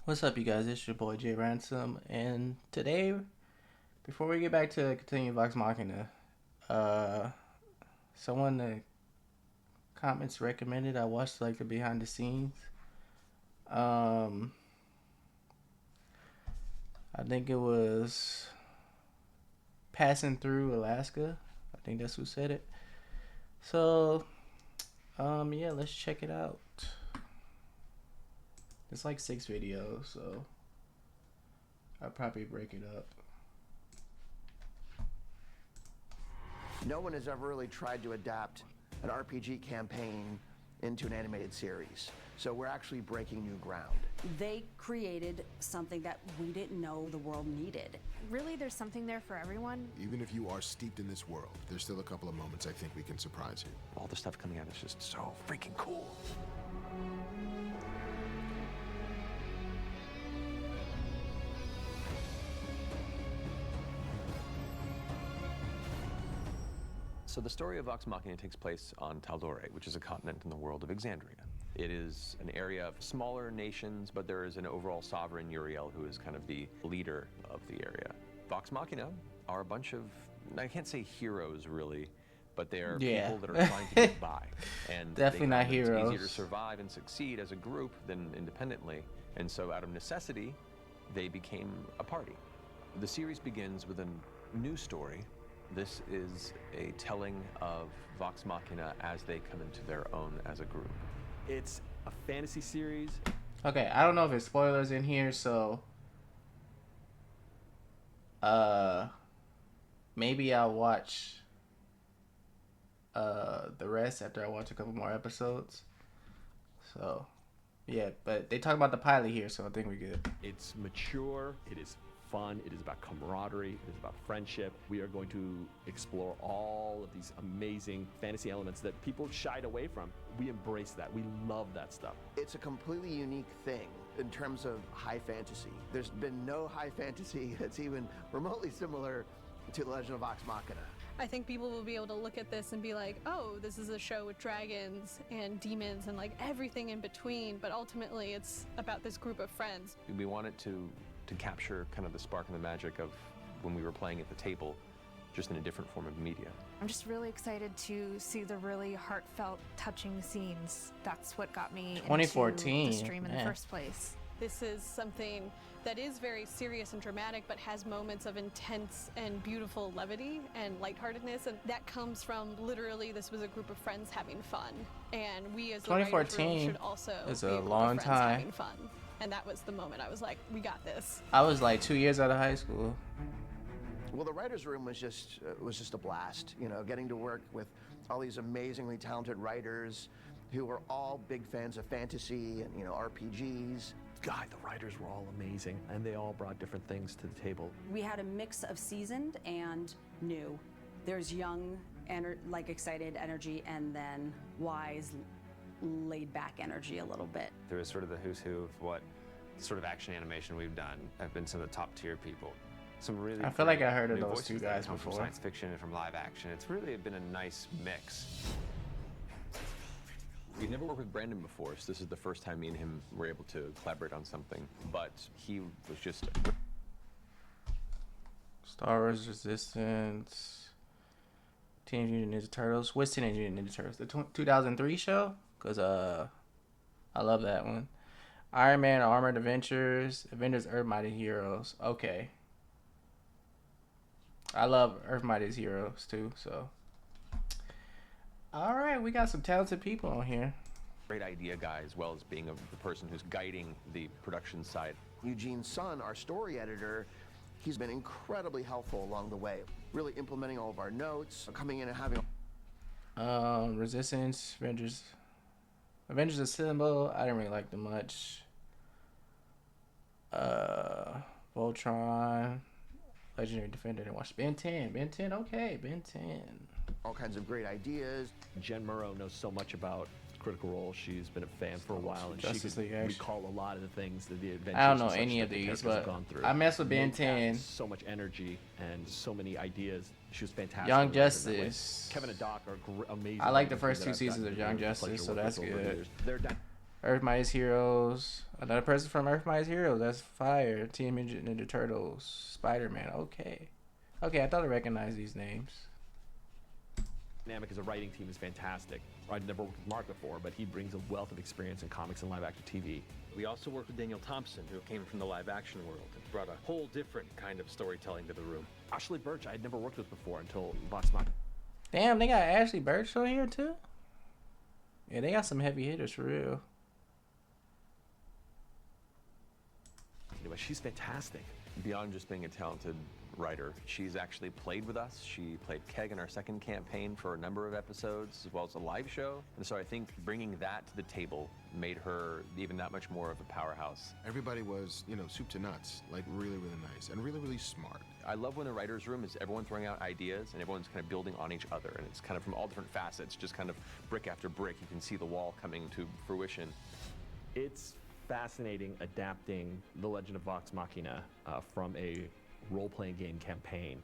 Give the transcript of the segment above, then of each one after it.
What's up, you guys? It's your boy Jay Ransom, and today, before we get back to continue Vox Machina, uh, someone in the comments recommended I watched like the behind the scenes. Um, I think it was passing through Alaska. I think that's who said it. So, yeah, let's check it out. It's like 6 videos, so I'll probably break it up. No one has ever really tried to adapt an RPG campaign into an animated series. So we're actually breaking new ground. They created something that we didn't know the world needed. Really, there's something there for everyone. Even if you are steeped in this world, there's still a couple of moments I think we can surprise you. All the stuff coming out is just so freaking cool. So the story of Vox Machina takes place on Taldore, which is a continent in the world of Exandria. It is an area of smaller nations, but there is an overall sovereign, Uriel, who is kind of the leader of the area. Vox Machina are a bunch of, I can't say heroes really, but they are people that are trying to get by. And definitely not heroes. It's easier to survive and succeed as a group than independently. And so out of necessity, they became a party. The series begins with a new story. This is a telling of Vox Machina as they come into their own as a group. It's a fantasy series. Okay, I don't know if it's spoilers in here, so maybe I'll watch the rest after I watch a couple more episodes. So yeah, but they talk about the pilot here, so I think we're good. It's mature, it is fun, it is about camaraderie, it is about friendship. We are going to explore all of these amazing fantasy elements that people shied away from. We embrace that. We love that stuff. It's a completely unique thing in terms of high fantasy. There's been no high fantasy that's even remotely similar to The Legend of Vox Machina. I think people will be able to look at this and be like, oh, this is a show with dragons and demons and like everything in between, but ultimately it's about this group of friends. We wanted to capture kind of the spark and the magic of when we were playing at the table, just in a different form of media. I'm just really excited to see the really heartfelt, touching scenes. That's what got me 2014, into the stream in the first place. This is something that is very serious and dramatic, but has moments of intense and beautiful levity and lightheartedness, and that comes from literally this was a group of friends having fun, and we as the writers' room 2014 should also is be a a group long of friends time. having fun. And that was the moment I was like, we got this. I was like 2 years out of high school. Well, the writers' room was just a blast. You know, getting to work with all these amazingly talented writers who were all big fans of fantasy and RPGs. God, the writers were all amazing, and they all brought different things to the table. We had a mix of seasoned and new. There's young, excited energy, and then wise, laid-back energy a little bit. There was sort of the who's who of what sort of action animation we've done have been some of the top tier people. Some really I feel like I great heard of new those voices two that guys come from before. science fiction and from live action. It's really been a nice mix. We'd never worked with Brandon before, so this is the first time me and him were able to collaborate on something. But he was just Star Wars Resistance, Teenage Mutant Ninja Turtles. What's Teenage Mutant Ninja Turtles? The 2003 show? Because I love that one. Iron Man Armored Adventures, Avengers Earth Mighty Heroes. Okay. I love Earth Mighty Heroes too, so. Alright, we got some talented people on here. great idea guy as well as being the person who's guiding the production side. Eugene's son, our story editor, he's been incredibly helpful along the way, really implementing all of our notes, coming in and having Resistance, Avengers Assemble, I didn't really like them much. Voltron, Legendary Defender, didn't watch Ben 10. Ben 10, okay, Ben 10. all kinds of great ideas. Jen Murrow knows so much about Critical Role. She's been a fan for a while, and Justice she League can Action. recall a lot of the things that the adventures. I don't know and such any that of the these, characters but have gone through. I mess with Ben Meg had 10. So much energy and so many ideas. She was fantastic. Young in that way. Justice. Kevin and Doc are amazing. I like the writers first that two I've seasons gotten of Young the pleasure Justice, to so work that's with over the good. years. They're Earth Mightiest Heroes, Another person from Earth Mightiest Heroes. That's fire. Teenage Mutant Ninja Turtles. Spider-Man. Okay. Okay, I thought I recognized these names. Dynamic as a writing team is fantastic. I'd never worked with Mark before, but he brings a wealth of experience in comics and live-action TV. We also worked with Daniel Thompson, who came from the live-action world and brought a whole different kind of storytelling to the room. Ashley Birch, I had never worked with before until Vox Machina. Damn, they got Ashley Birch on here too? Yeah, they got some heavy hitters for real. Anyway, she's fantastic. Beyond just being a talented writer, she's actually played with us. She played Keg in our second campaign for a number of episodes, as well as a live show. And so I think bringing that to the table made her even that much more of a powerhouse. Everybody was, soup to nuts, like really, really nice and really, really smart. I love when the writer's room is everyone throwing out ideas and everyone's kind of building on each other. And it's kind of from all different facets, just kind of brick after brick. You can see the wall coming to fruition. It's fascinating adapting The Legend of Vox Machina from a role-playing game campaign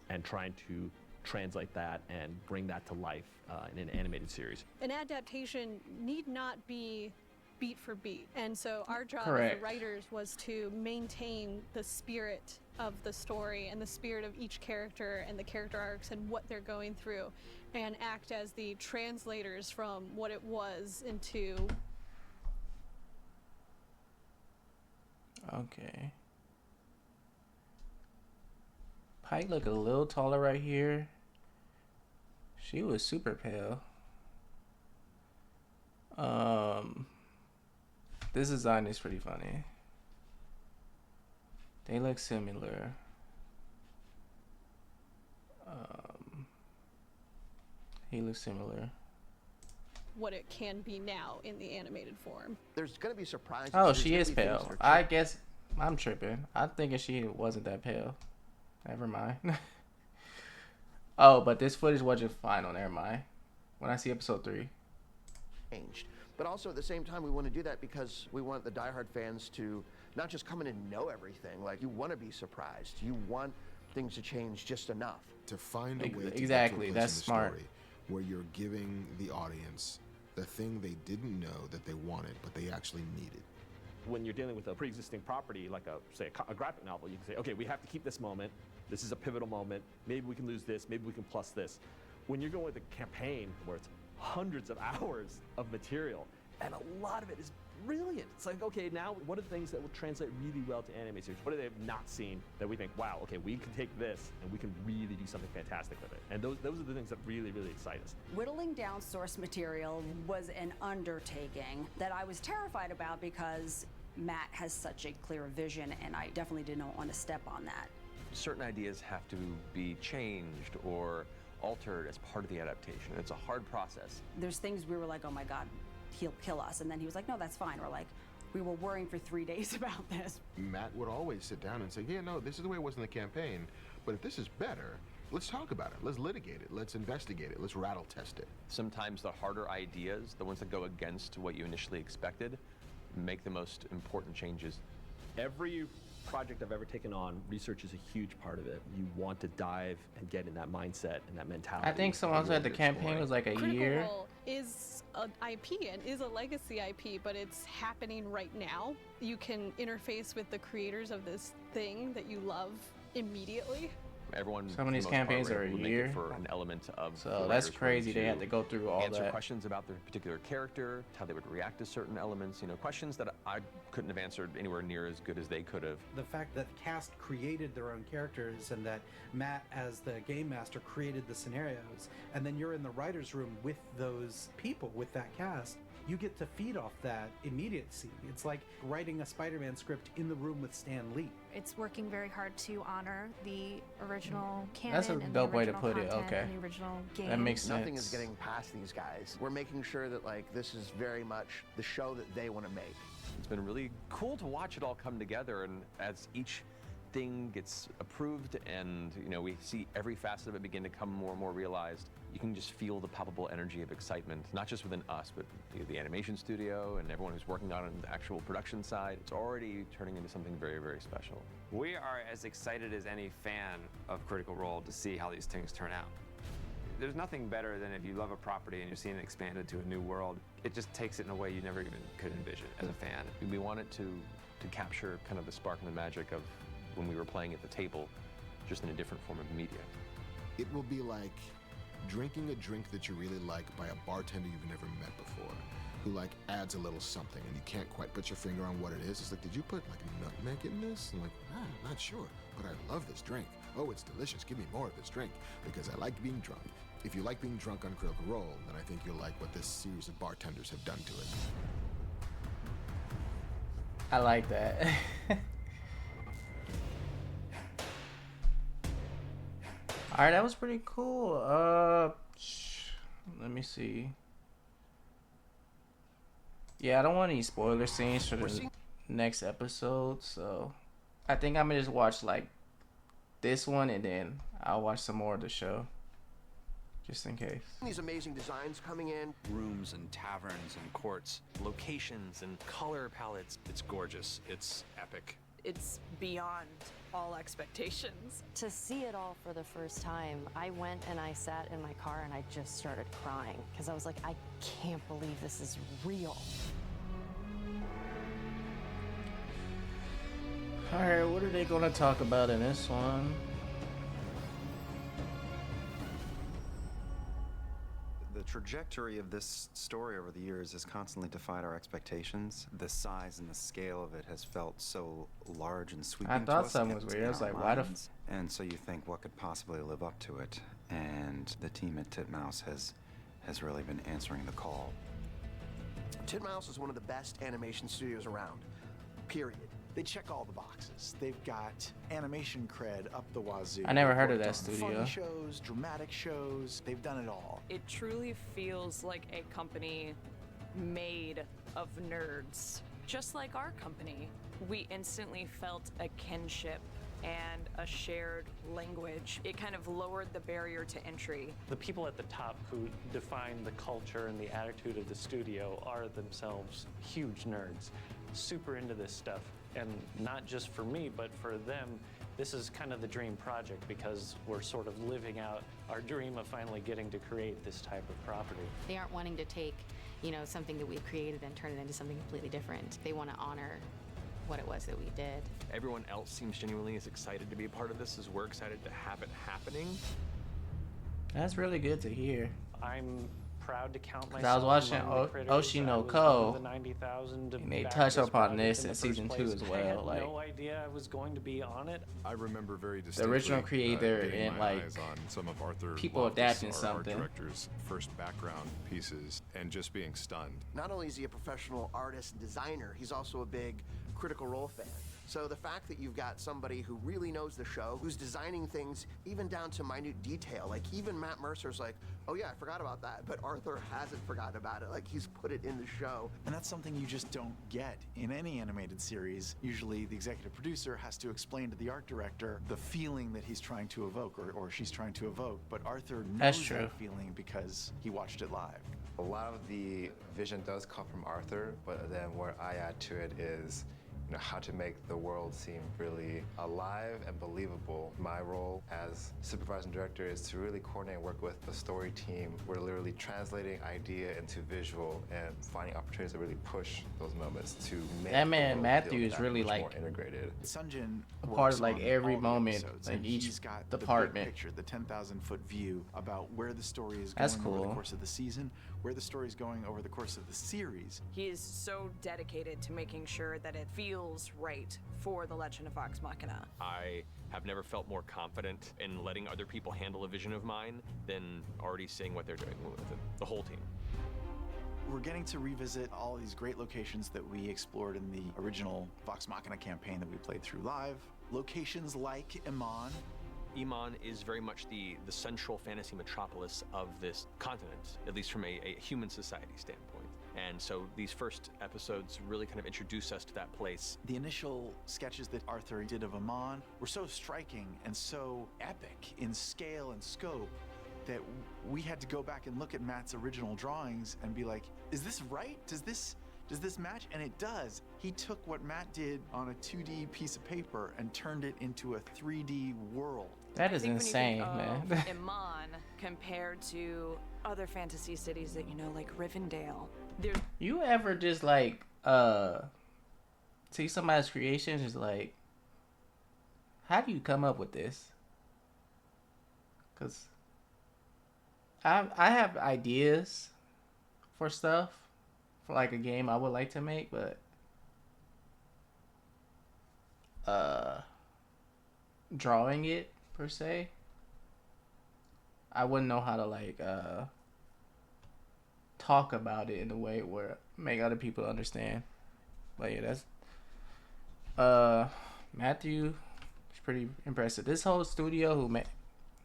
and trying to translate that and bring that to life in an animated series. An adaptation need not be beat for beat. And so our job Correct. as the writers was to maintain the spirit of the story and the spirit of each character and the character arcs and what they're going through, and act as the translators from what it was into. Okay. Pike look a little taller right here. She was super pale. This design is pretty funny. They look similar. He looks similar. What it can be now in the animated form. There's going to be surprises. Oh, There's she gonna is be things pale. that are I guess I'm tripping. I'm thinking she wasn't that pale. Never mind. Oh, but this footage wasn't final. Never mind. When I see episode 3. changed. But also at the same time, we want to do that because we want the diehard fans to not just come in and know everything. Like, you want to be surprised. You want things to change just enough. To find a way to Exactly, get to a place that's in the smart. story where you're giving the audience the thing they didn't know that they wanted, but they actually needed. When you're dealing with a pre-existing property, like a graphic novel, you can say, okay, we have to keep this moment. This is a pivotal moment. Maybe we can lose this. Maybe we can plus this. When you're going with a campaign where it's hundreds of hours of material, and a lot of it is brilliant. It's like, okay, now what are the things that will translate really well to anime series? What have they not seen that we think, wow, okay, we can take this and we can really do something fantastic with it? And those are the things that really, really excite us. Whittling down source material was an undertaking that I was terrified about because Matt has such a clear vision, and I definitely didn't want to step on that. Certain ideas have to be changed or altered as part of the adaptation. It's a hard process. There's things we were like, oh my God, he'll kill us. And then he was like, no, that's fine. We're like, we were worrying for 3 days about this. Matt would always sit down and say, yeah, no, this is the way it was in the campaign, but if this is better, let's talk about it. Let's litigate it. Let's investigate it. Let's rattle test it. Sometimes the harder ideas, the ones that go against what you initially expected, make the most important changes. Every project I've ever taken on, research is a huge part of it. You want to dive and get in that mindset and that mentality. I think someone said the campaign was like a Critical year. Role is an IP and is a legacy IP, but it's happening right now. You can interface with the creators of this thing that you love immediately. Everyone, Some of these for the most part, campaigns were are a able to make year. it for an element of So the that's writer's room crazy. They had to go through all answer that. questions about their particular character, how they would react to certain elements, questions that I couldn't have answered anywhere near as good as they could have. The fact that the cast created their own characters and that Matt, as the game master, created the scenarios, and then you're in the writer's room with those people, with that cast, you get to feed off that immediacy. It's like writing a Spider-Man script in the room with Stan Lee. It's working very hard to honor the original canon. That's a and dope the way to original put it, content okay. And the original game. That makes sense. Nothing is getting past these guys. We're making sure that, like, this is very much the show that they want to make. It's been really cool to watch it all come together, and as each thing gets approved and we see every facet of it begin to come more and more realized, you can just feel the palpable energy of excitement, not just within us, but the animation studio and everyone who's working on the actual production side. It's already turning into something very, very special. We are as excited as any fan of Critical Role to see how these things turn out. There's nothing better than if you love a property and you're seeing it expanded to a new world, it just takes it in a way you never even could envision as a fan. We wanted to capture kind of the spark and the magic of when we were playing at the table, just in a different form of media. It will be like drinking a drink that you really like by a bartender you've never met before, who like adds a little something and you can't quite put your finger on what it is. It's like, did you put like nutmeg in this? I'm like, I'm not sure, but I love this drink. Oh, it's delicious. Give me more of this drink because I like being drunk. If you like being drunk on Critical Role, then I think you'll like what this series of bartenders have done to it. I like that. Alright, that was pretty cool. Let me see. Yeah, I don't want any spoiler scenes for the next episode, so I think I'm gonna just watch like this one and then I'll watch some more of the show. Just in case. These amazing designs coming in. Rooms and taverns and courts, locations and color palettes. It's gorgeous. It's epic. It's beyond all expectations. To see it all for the first time, I went and I sat in my car and I just started crying because I was like, I can't believe this is real. Alright, what are they gonna talk about in this one? The trajectory of this story over the years has constantly defied our expectations. The size and the scale of it has felt so large and sweeping. I thought something was weird. I was like, why the f— And so you think, what could possibly live up to it? And the team at Titmouse has really been answering the call. Titmouse is one of the best animation studios around, period. They check all the boxes. They've got animation cred up the wazoo. I never heard of They've that worked on studio. Funny shows, dramatic shows. They've done it all. It truly feels like a company made of nerds. Just like our company, we instantly felt a kinship and a shared language. It kind of lowered the barrier to entry. The people at the top who define the culture and the attitude of the studio are themselves huge nerds, super into this stuff. And not just for me, but for them, this is kind of the dream project because we're sort of living out our dream of finally getting to create this type of property. They aren't wanting to take, something that we've created and turn it into something completely different. They want to honor what it was that we did. Everyone else seems genuinely as excited to be a part of this as we're excited to have it happening. That's really good to hear. I'm proud to count 'Cause myself I was watching among the critters. Oshi no I was Ko, one of the 90,000 and they back touched this upon project this in in the season first 2 place. as I had well. Like, no idea I was going to be on it. I remember very the distinctly original creator getting and my like eyes on some of Arthur people Loftus, adapting our art something. director's first background pieces, and just being stunned. Not only is he a professional artist and designer, he's also a big Critical Role fan. So the fact that you've got somebody who really knows the show, who's designing things even down to minute detail, like even Matt Mercer's like, oh yeah, I forgot about that, but Arthur hasn't forgotten about it. Like he's put it in the show. And that's something you just don't get in any animated series. Usually the executive producer has to explain to the art director the feeling that he's trying to evoke or she's trying to evoke, but Arthur That's knows true. that feeling because he watched it live. A lot of the vision does come from Arthur, but then what I add to it is how to make the world seem really alive and believable. My role as supervising director is to really coordinate and work with the story team. We're literally translating idea into visual and finding opportunities to really push those moments to make That the man world Matthew feel is that really much like more integrated. Sunjin a part works of like on every all the moment, episodes, like and each he's got department. The big picture, the 10,000-foot view about where the story is That's going over cool. the course of the season, where the story is going over the course of the series. He is so dedicated to making sure that it feels right for The Legend of Vox Machina. I have never felt more confident in letting other people handle a vision of mine than already seeing what they're doing with it, the whole team. We're getting to revisit all these great locations that we explored in the original Vox Machina campaign that we played through live. Locations like Iman. Iman is very much the central fantasy metropolis of this continent, at least from a human society standpoint. And so these first episodes really kind of introduce us to that place. The initial sketches that Arthur did of Iman were so striking and so epic in scale and scope that we had to go back and look at Matt's original drawings and be like, is this right? Does this match? And it does. He took what Matt did on a 2D piece of paper and turned it into a 3D world. That is insane, man. man. Iman compared to other fantasy cities that like Rivendell You ever just like see somebody's creation is like, how do you come up with this? Cause I have ideas for stuff for like a game I would like to make, but drawing it per se, I wouldn't know how to like talk about it in a way where make other people understand. But yeah, that's Matthew is pretty impressive. This whole studio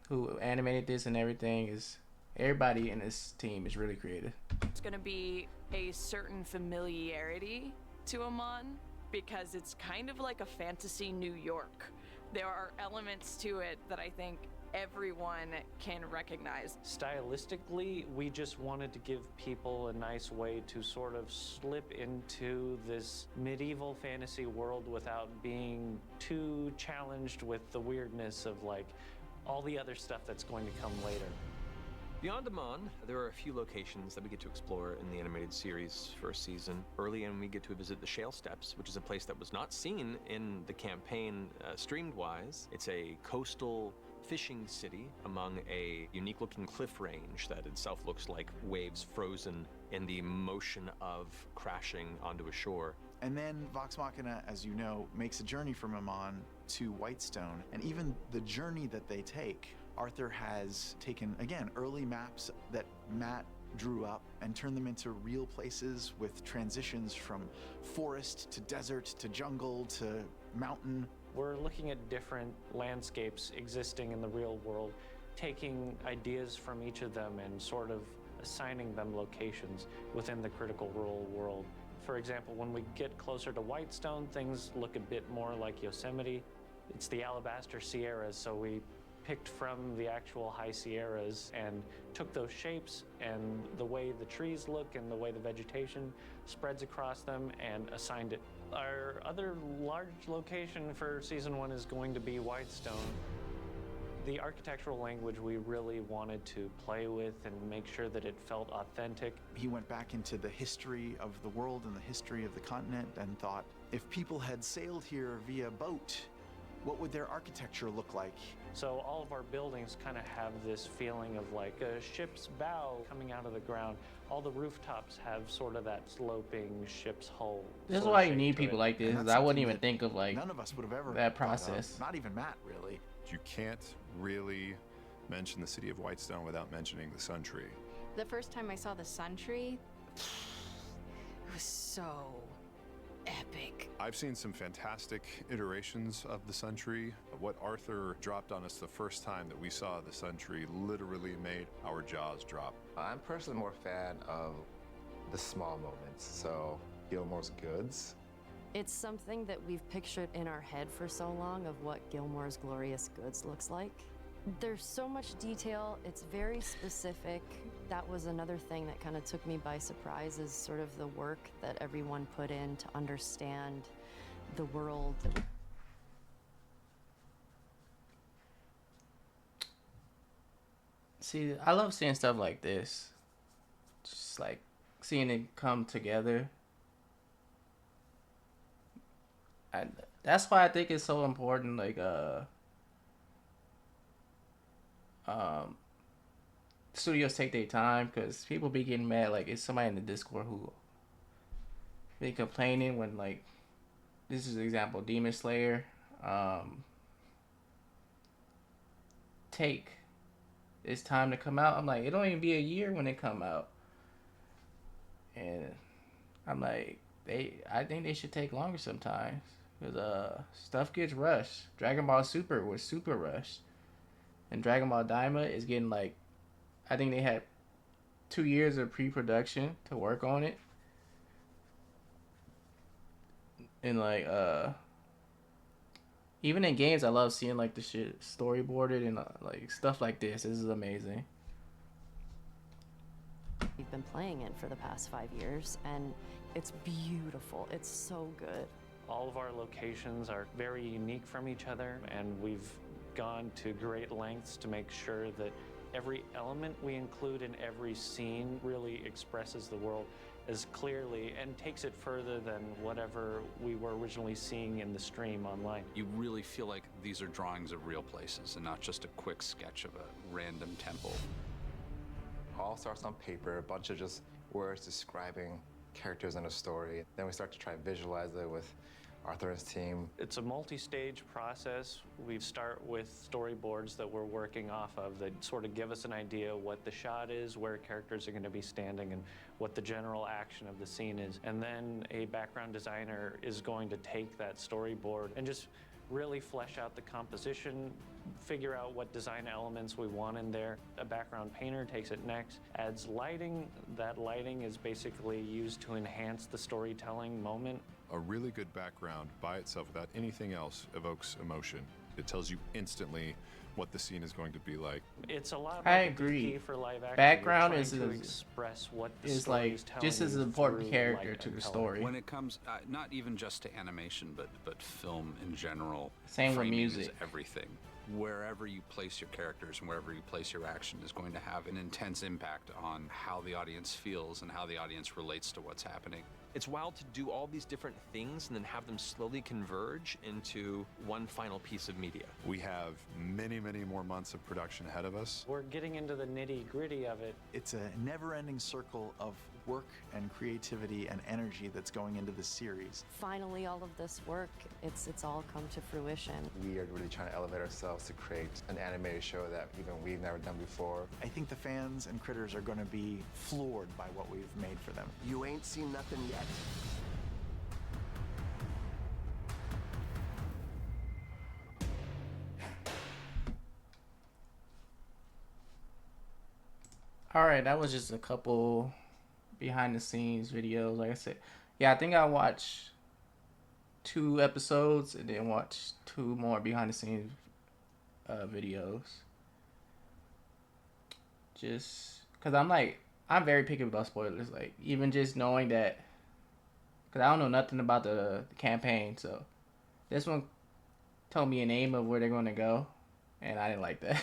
who animated this and everything is everybody in this team is really creative. It's gonna be a certain familiarity to Amon because it's kind of like a fantasy New York. There are elements to it that I think everyone can recognize. Stylistically, we just wanted to give people a nice way to sort of slip into this medieval fantasy world without being too challenged with the weirdness of like all the other stuff that's going to come later. Beyond Amon, there are a few locations that we get to explore in the animated series first season. Early in, we get to visit the Shale Steppes, which is a place that was not seen in the campaign streamed-wise. It's a coastal fishing city among a unique-looking cliff range that itself looks like waves frozen in the motion of crashing onto a shore. And then Vox Machina, as you know, makes a journey from Amon to Whitestone. And even the journey that they take, Arthur has taken, again, early maps that Matt drew up and turned them into real places with transitions from forest to desert to jungle to mountain. We're looking at different landscapes existing in the real world, taking ideas from each of them and sort of assigning them locations within the critical role world. For example, when we get closer to Whitestone, things look a bit more like Yosemite. It's the Alabaster Sierras, so we picked from the actual high Sierras and took those shapes and the way the trees look and the way the vegetation spreads across them and assigned it. Our other large location for season 1 is going to be Whitestone. The architectural language we really wanted to play with and make sure that it felt authentic. He went back into the history of the world and the history of the continent and thought, if people had sailed here via boat, what would their architecture look like? So all of our buildings kind of have this feeling of like a ship's bow coming out of the ground. All the rooftops have sort of that sloping ship's hull. This is why you need people like this. I wouldn't even think of like none of us would have ever that process. Not even Matt, really. You can't really mention the city of Whitestone without mentioning the Sun Tree. The first time I saw the Sun Tree, it was so epic. I've seen some fantastic iterations of the Sun Tree. What Arthur dropped on us the first time that we saw the Sun Tree literally made our jaws drop. I'm personally more a fan of the small moments, so Gilmore's goods. It's something that we've pictured in our head for so long of what Gilmore's glorious goods looks like. There's so much detail, it's very specific. That was another thing that kind of took me by surprise, is sort of the work that everyone put in to understand the world. See, I love seeing stuff like this. Just like seeing it come together. And that's why I think it's so important, like studios take their time, because people be getting mad. Like, it's somebody in the Discord who be complaining when, like, this is an example, Demon Slayer take its time to come out. I'm like, it don't even be a year when it come out, and I'm like, I think they should take longer sometimes, because stuff gets rushed. Dragon Ball Super was super rushed, and Dragon Ball Daima is getting, like, I think they had 2 years of pre-production to work on it. And like even in games, I love seeing like the shit storyboarded and like stuff like this. This is amazing. We've been playing it for the past 5 years, and it's beautiful. It's so good. All of our locations are very unique from each other, and we've gone to great lengths to make sure that Every element we include in every scene really expresses the world as clearly and takes it further than whatever we were originally seeing in the stream online. You really feel like these are drawings of real places and not just a quick sketch of a random temple. All starts on paper, a bunch of just words describing characters in a story. Then we start to try and visualize it with Arthur and his team. It's a multi-stage process. We start with storyboards that we're working off of that sort of give us an idea what the shot is, where characters are going to be standing, and what the general action of the scene is. And then a background designer is going to take that storyboard and just really flesh out the composition, figure out what design elements we want in there. A background painter takes it next, adds lighting. That lighting is basically used to enhance the storytelling moment. A really good background by itself, without anything else, evokes emotion. It tells you instantly what the scene is going to be like. It's a lot. I like agree. A DP for live action. Background You're is trying to express what the is story like is telling just as you important through character light to and the color. story. When it comes, not even just to animation, but film in general, Same with framing is music. everything. Wherever you place your characters and wherever you place your action is going to have an intense impact on how the audience feels and how the audience relates to what's happening. It's wild to do all these different things and then have them slowly converge into one final piece of media. We have many, many more months of production ahead of us. We're getting into the nitty-gritty of it. It's a never-ending circle of work and creativity and energy that's going into this series. Finally, all of this work, it's all come to fruition. We are really trying to elevate ourselves to create an animated show that even we've never done before. I think the fans and critters are going to be floored by what we've made for them. You ain't seen nothing yet. Alright, that was just a couple behind the scenes videos. Like I said, yeah, I think I watched 2 episodes and then watched 2 more behind the scenes videos. Just because I'm very picky about spoilers. Like, even just knowing that, because I don't know nothing about the campaign, so this one told me a name of where they're going to go, and I didn't like that.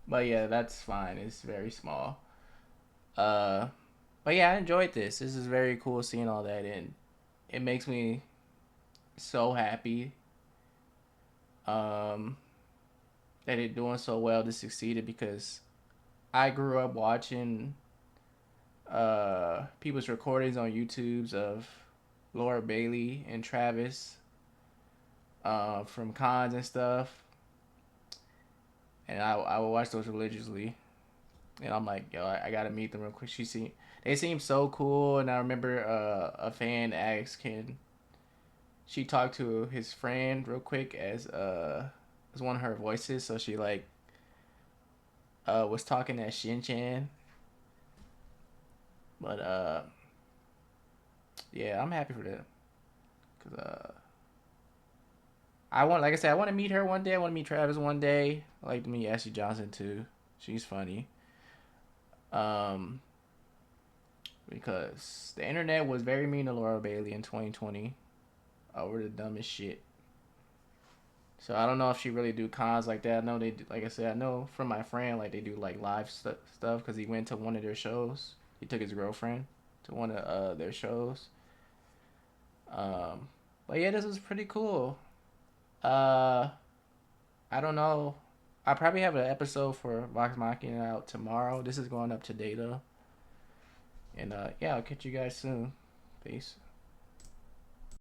But yeah, that's fine. It's very small. But yeah, I enjoyed this. This is very cool seeing all that, and it makes me so happy that it's doing so well to succeeded, because I grew up watching people's recordings on YouTubes of Laura Bailey and Travis from cons and stuff. And I would watch those religiously. And I'm like, yo, I gotta meet them real quick. They seem so cool. And I remember a fan asked, can she talk to his friend real quick as one of her voices? So she was talking as Shin-chan. But yeah, I'm happy for that. Cause like I said, I want to meet her one day. I want to meet Travis one day. I like to meet Ashley Johnson too. She's funny. Because the internet was very mean to Laura Bailey in 2020 over the dumbest shit. So I don't know if she really do cons like that. I know they do, like I said, I know from my friend, like they do like live stuff because he went to one of their shows. He took his girlfriend to one of their shows. But yeah, this was pretty cool. I don't know. I probably have an episode for Vox Machina out tomorrow. This is going up today though. And yeah, I'll catch you guys soon. Peace.